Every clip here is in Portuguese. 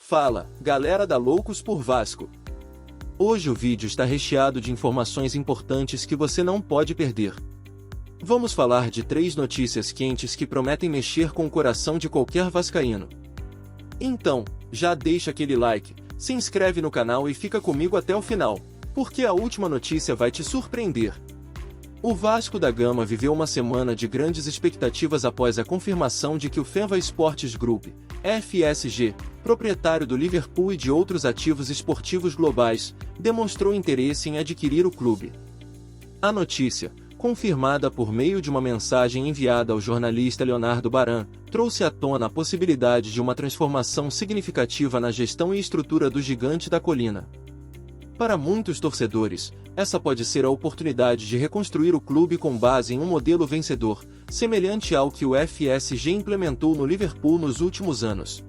Fala, galera da Loucos por Vasco! Hoje o vídeo está recheado de informações importantes que você não pode perder. Vamos falar de 3 notícias quentes que prometem mexer com o coração de qualquer vascaíno. Então, já deixa aquele like, se inscreve no canal e fica comigo até o final, porque a última notícia vai te surpreender. O Vasco da Gama viveu uma semana de grandes expectativas após a confirmação de que o Fenway Sports Group, FSG, proprietário do Liverpool e de outros ativos esportivos globais, demonstrou interesse em adquirir o clube. A notícia, confirmada por meio de uma mensagem enviada ao jornalista Leonardo Baran, trouxe à tona a possibilidade de uma transformação significativa na gestão e estrutura do Gigante da Colina. Para muitos torcedores, essa pode ser a oportunidade de reconstruir o clube com base em um modelo vencedor, semelhante ao que o FSG implementou no Liverpool nos últimos anos.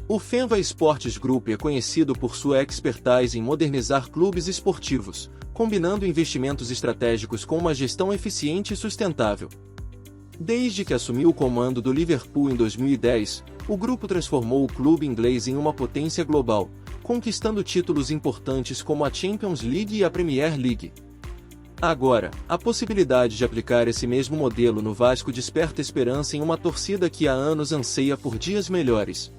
O Fenway Sports Group é conhecido por sua expertise em modernizar clubes esportivos, combinando investimentos estratégicos com uma gestão eficiente e sustentável. Desde que assumiu o comando do Liverpool em 2010, o grupo transformou o clube inglês em uma potência global, conquistando títulos importantes como a Champions League e a Premier League. Agora, a possibilidade de aplicar esse mesmo modelo no Vasco desperta esperança em uma torcida que há anos anseia por dias melhores.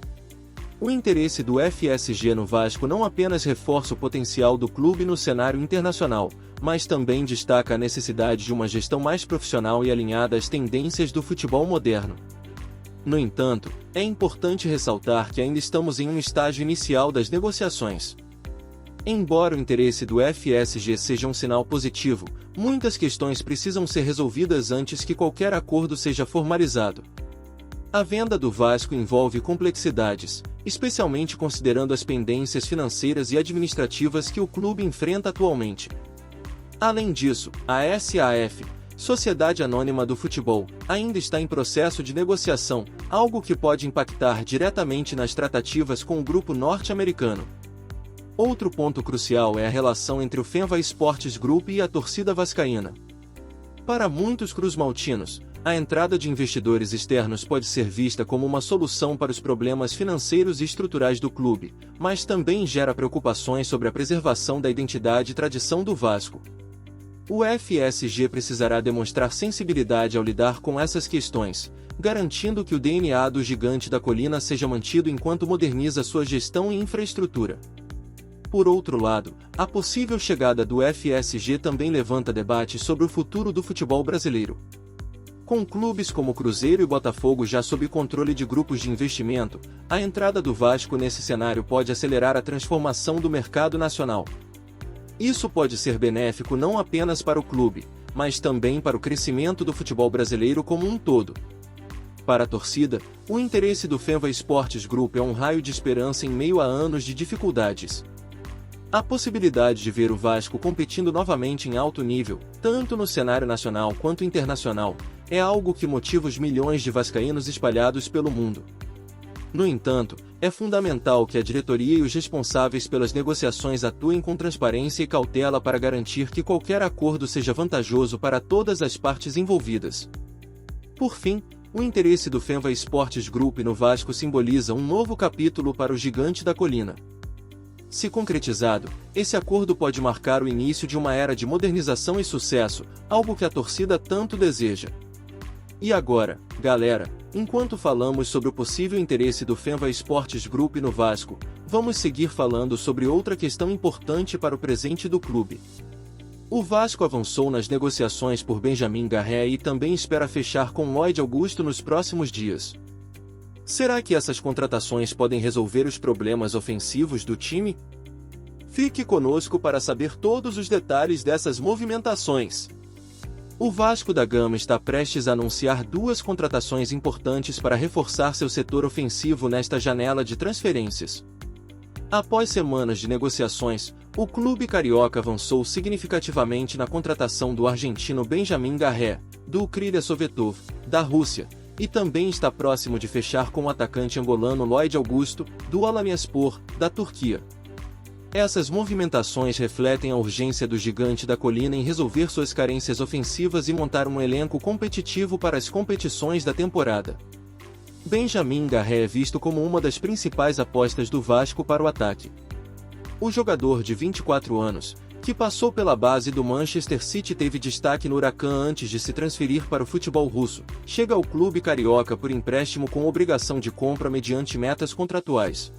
O interesse do FSG no Vasco não apenas reforça o potencial do clube no cenário internacional, mas também destaca a necessidade de uma gestão mais profissional e alinhada às tendências do futebol moderno. No entanto, é importante ressaltar que ainda estamos em um estágio inicial das negociações. Embora o interesse do FSG seja um sinal positivo, muitas questões precisam ser resolvidas antes que qualquer acordo seja formalizado. A venda do Vasco envolve complexidades, especialmente considerando as pendências financeiras e administrativas que o clube enfrenta atualmente. Além disso, a SAF, Sociedade Anônima do Futebol, ainda está em processo de negociação, algo que pode impactar diretamente nas tratativas com o grupo norte-americano. Outro ponto crucial é a relação entre o Fenway Sports Group e a torcida vascaína. Para muitos cruzmaltinos, a entrada de investidores externos pode ser vista como uma solução para os problemas financeiros e estruturais do clube, mas também gera preocupações sobre a preservação da identidade e tradição do Vasco. O FSG precisará demonstrar sensibilidade ao lidar com essas questões, garantindo que o DNA do Gigante da Colina seja mantido enquanto moderniza sua gestão e infraestrutura. Por outro lado, a possível chegada do FSG também levanta debates sobre o futuro do futebol brasileiro. Com clubes como Cruzeiro e Botafogo já sob controle de grupos de investimento, a entrada do Vasco nesse cenário pode acelerar a transformação do mercado nacional. Isso pode ser benéfico não apenas para o clube, mas também para o crescimento do futebol brasileiro como um todo. Para a torcida, o interesse do Fenway Sports Group é um raio de esperança em meio a anos de dificuldades. A possibilidade de ver o Vasco competindo novamente em alto nível, tanto no cenário nacional quanto internacional, é algo que motiva os milhões de vascaínos espalhados pelo mundo. No entanto, é fundamental que a diretoria e os responsáveis pelas negociações atuem com transparência e cautela para garantir que qualquer acordo seja vantajoso para todas as partes envolvidas. Por fim, o interesse do Fenway Sports Group no Vasco simboliza um novo capítulo para o Gigante da Colina. Se concretizado, esse acordo pode marcar o início de uma era de modernização e sucesso, algo que a torcida tanto deseja. E agora, galera, enquanto falamos sobre o possível interesse do Fenway Sports Group no Vasco, vamos seguir falando sobre outra questão importante para o presente do clube. O Vasco avançou nas negociações por Benjamin Garré e também espera fechar com Lloyd Augusto nos próximos dias. Será que essas contratações podem resolver os problemas ofensivos do time? Fique conosco para saber todos os detalhes dessas movimentações. O Vasco da Gama está prestes a anunciar 2 contratações importantes para reforçar seu setor ofensivo nesta janela de transferências. Após semanas de negociações, o clube carioca avançou significativamente na contratação do argentino Benjamin Garré, do Krylia Sovetov, da Rússia, e também está próximo de fechar com o atacante angolano Lloyd Augusto, do Alanyaspor, da Turquia. Essas movimentações refletem a urgência do Gigante da Colina em resolver suas carências ofensivas e montar um elenco competitivo para as competições da temporada. Benjamin Garré é visto como uma das principais apostas do Vasco para o ataque. O jogador de 24 anos, que passou pela base do Manchester City e teve destaque no Huracan antes de se transferir para o futebol russo, chega ao clube carioca por empréstimo com obrigação de compra mediante metas contratuais.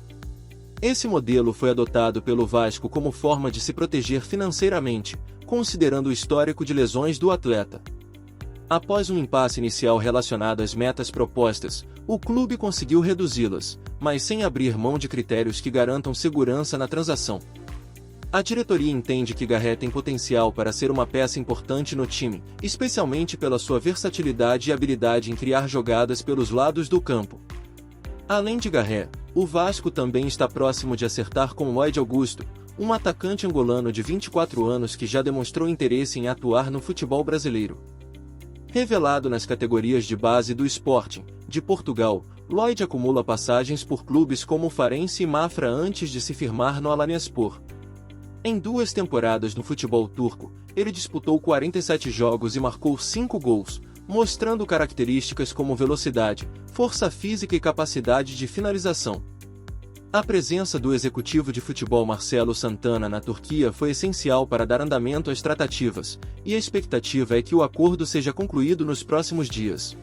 Esse modelo foi adotado pelo Vasco como forma de se proteger financeiramente, considerando o histórico de lesões do atleta. Após um impasse inicial relacionado às metas propostas, o clube conseguiu reduzi-las, mas sem abrir mão de critérios que garantam segurança na transação. A diretoria entende que Garré tem potencial para ser uma peça importante no time, especialmente pela sua versatilidade e habilidade em criar jogadas pelos lados do campo. Além de Garré, o Vasco também está próximo de acertar com Lloyd Augusto, um atacante angolano de 24 anos que já demonstrou interesse em atuar no futebol brasileiro. Revelado nas categorias de base do Sporting, de Portugal, Lloyd acumula passagens por clubes como Farense e Mafra antes de se firmar no Alanyaspor. Em 2 temporadas no futebol turco, ele disputou 47 jogos e marcou 5 gols, mostrando características como velocidade, força física e capacidade de finalização. A presença do executivo de futebol Marcelo Santana na Turquia foi essencial para dar andamento às tratativas, e a expectativa é que o acordo seja concluído nos próximos dias.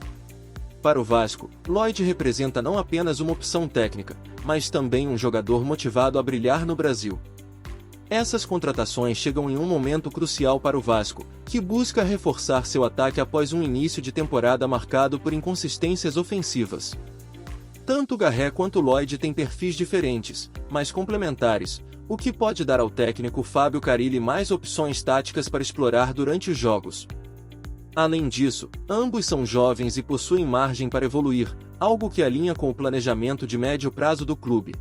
Para o Vasco, Lloyd representa não apenas uma opção técnica, mas também um jogador motivado a brilhar no Brasil. Essas contratações chegam em um momento crucial para o Vasco, que busca reforçar seu ataque após um início de temporada marcado por inconsistências ofensivas. Tanto Garré quanto Lloyd têm perfis diferentes, mas complementares, o que pode dar ao técnico Fábio Carille mais opções táticas para explorar durante os jogos. Além disso, ambos são jovens e possuem margem para evoluir, algo que alinha com o planejamento de médio prazo do clube.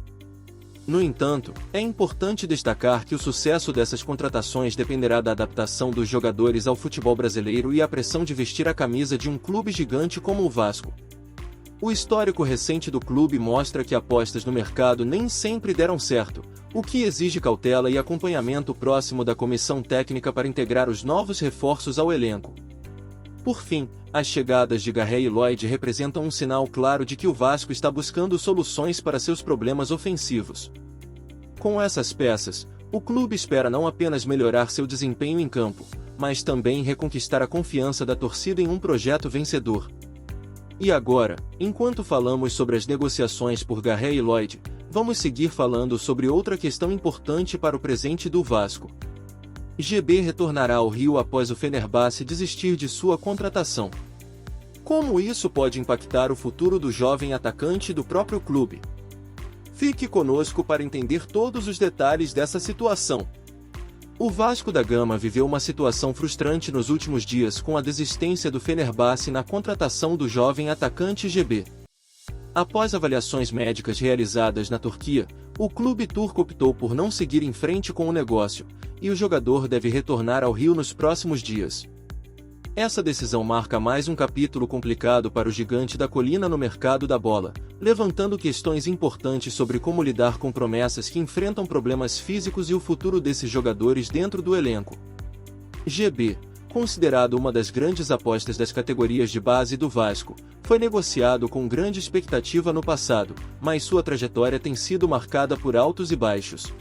No entanto, é importante destacar que o sucesso dessas contratações dependerá da adaptação dos jogadores ao futebol brasileiro e à pressão de vestir a camisa de um clube gigante como o Vasco. O histórico recente do clube mostra que apostas no mercado nem sempre deram certo, o que exige cautela e acompanhamento próximo da comissão técnica para integrar os novos reforços ao elenco. Por fim, as chegadas de Garré e Lloyd representam um sinal claro de que o Vasco está buscando soluções para seus problemas ofensivos. Com essas peças, o clube espera não apenas melhorar seu desempenho em campo, mas também reconquistar a confiança da torcida em um projeto vencedor. E agora, enquanto falamos sobre as negociações por Garré e Lloyd, vamos seguir falando sobre outra questão importante para o presente do Vasco. GB retornará ao Rio após o Fenerbahçe desistir de sua contratação. Como isso pode impactar o futuro do jovem atacante do próprio clube? Fique conosco para entender todos os detalhes dessa situação. O Vasco da Gama viveu uma situação frustrante nos últimos dias com a desistência do Fenerbahçe na contratação do jovem atacante GB. Após avaliações médicas realizadas na Turquia, o clube turco optou por não seguir em frente com o negócio, e o jogador deve retornar ao Rio nos próximos dias. Essa decisão marca mais um capítulo complicado para o gigante da colina no mercado da bola, levantando questões importantes sobre como lidar com promessas que enfrentam problemas físicos e o futuro desses jogadores dentro do elenco. GB, considerado uma das grandes apostas das categorias de base do Vasco, foi negociado com grande expectativa no passado, mas sua trajetória tem sido marcada por altos e baixos.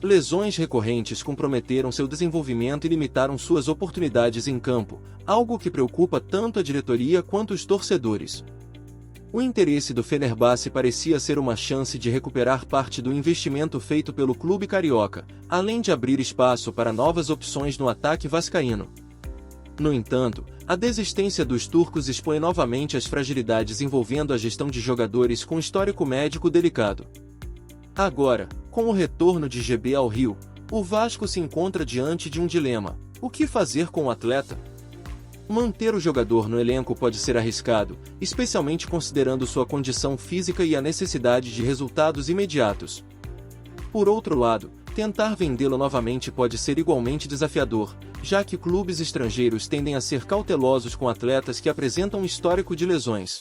Lesões recorrentes comprometeram seu desenvolvimento e limitaram suas oportunidades em campo, algo que preocupa tanto a diretoria quanto os torcedores. O interesse do Fenerbahçe parecia ser uma chance de recuperar parte do investimento feito pelo clube carioca, além de abrir espaço para novas opções no ataque vascaíno. No entanto, a desistência dos turcos expõe novamente as fragilidades envolvendo a gestão de jogadores com histórico médico delicado. Agora, com o retorno de GB ao Rio, o Vasco se encontra diante de um dilema: o que fazer com o atleta? Manter o jogador no elenco pode ser arriscado, especialmente considerando sua condição física e a necessidade de resultados imediatos. Por outro lado, tentar vendê-lo novamente pode ser igualmente desafiador, já que clubes estrangeiros tendem a ser cautelosos com atletas que apresentam um histórico de lesões.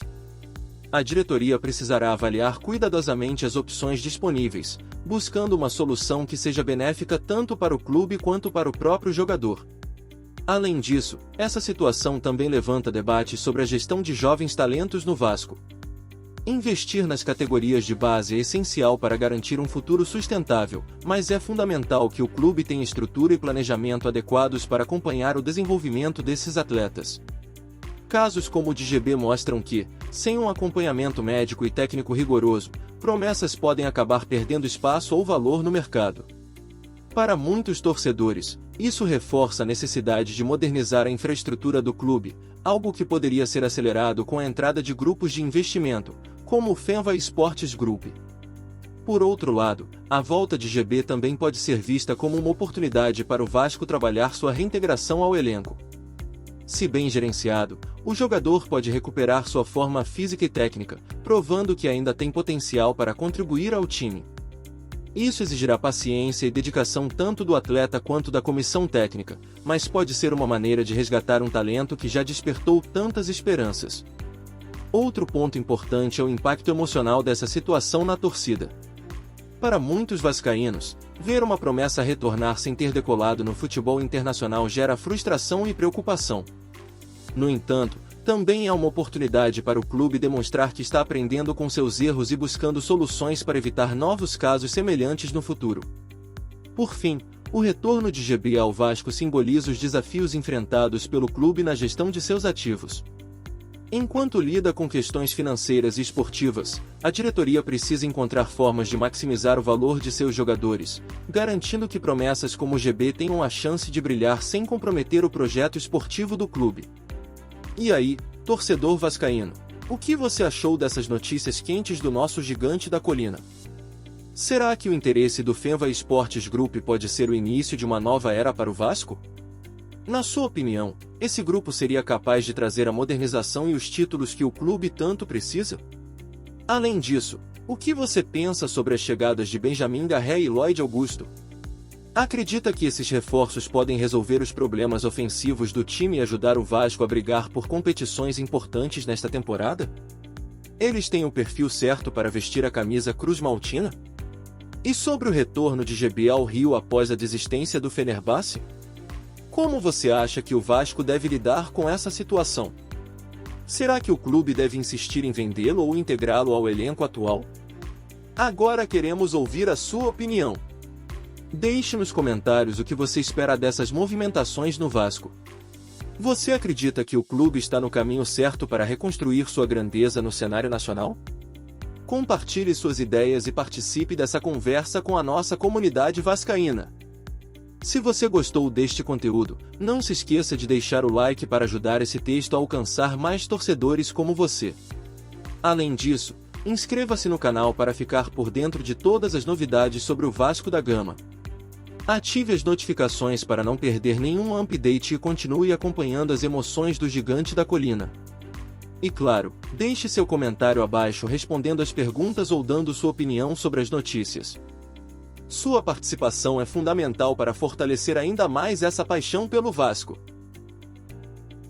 A diretoria precisará avaliar cuidadosamente as opções disponíveis, buscando uma solução que seja benéfica tanto para o clube quanto para o próprio jogador. Além disso, essa situação também levanta debates sobre a gestão de jovens talentos no Vasco. Investir nas categorias de base é essencial para garantir um futuro sustentável, mas é fundamental que o clube tenha estrutura e planejamento adequados para acompanhar o desenvolvimento desses atletas. Casos como o de GB mostram que, sem um acompanhamento médico e técnico rigoroso, promessas podem acabar perdendo espaço ou valor no mercado. Para muitos torcedores, isso reforça a necessidade de modernizar a infraestrutura do clube, algo que poderia ser acelerado com a entrada de grupos de investimento, como o Fenway Sports Group. Por outro lado, a volta de GB também pode ser vista como uma oportunidade para o Vasco trabalhar sua reintegração ao elenco. Se bem gerenciado, o jogador pode recuperar sua forma física e técnica, provando que ainda tem potencial para contribuir ao time. Isso exigirá paciência e dedicação tanto do atleta quanto da comissão técnica, mas pode ser uma maneira de resgatar um talento que já despertou tantas esperanças. Outro ponto importante é o impacto emocional dessa situação na torcida. Para muitos vascaínos, ver uma promessa retornar sem ter decolado no futebol internacional gera frustração e preocupação. No entanto, também é uma oportunidade para o clube demonstrar que está aprendendo com seus erros e buscando soluções para evitar novos casos semelhantes no futuro. Por fim, o retorno de GB ao Vasco simboliza os desafios enfrentados pelo clube na gestão de seus ativos. Enquanto lida com questões financeiras e esportivas, a diretoria precisa encontrar formas de maximizar o valor de seus jogadores, garantindo que promessas como o GB tenham a chance de brilhar sem comprometer o projeto esportivo do clube. E aí, torcedor vascaíno, o que você achou dessas notícias quentes do nosso gigante da colina? Será que o interesse do Fenway Sports Group pode ser o início de uma nova era para o Vasco? Na sua opinião, esse grupo seria capaz de trazer a modernização e os títulos que o clube tanto precisa? Além disso, o que você pensa sobre as chegadas de Benjamin Garré e Lloyd Augusto? Acredita que esses reforços podem resolver os problemas ofensivos do time e ajudar o Vasco a brigar por competições importantes nesta temporada? Eles têm o perfil certo para vestir a camisa cruz-maltina? E sobre o retorno de GB ao Rio após a desistência do Fenerbahçe? Como você acha que o Vasco deve lidar com essa situação? Será que o clube deve insistir em vendê-lo ou integrá-lo ao elenco atual? Agora queremos ouvir a sua opinião. Deixe nos comentários o que você espera dessas movimentações no Vasco. Você acredita que o clube está no caminho certo para reconstruir sua grandeza no cenário nacional? Compartilhe suas ideias e participe dessa conversa com a nossa comunidade vascaína. Se você gostou deste conteúdo, não se esqueça de deixar o like para ajudar esse texto a alcançar mais torcedores como você. Além disso, inscreva-se no canal para ficar por dentro de todas as novidades sobre o Vasco da Gama. Ative as notificações para não perder nenhum update e continue acompanhando as emoções do Gigante da Colina. E claro, deixe seu comentário abaixo respondendo as perguntas ou dando sua opinião sobre as notícias. Sua participação é fundamental para fortalecer ainda mais essa paixão pelo Vasco.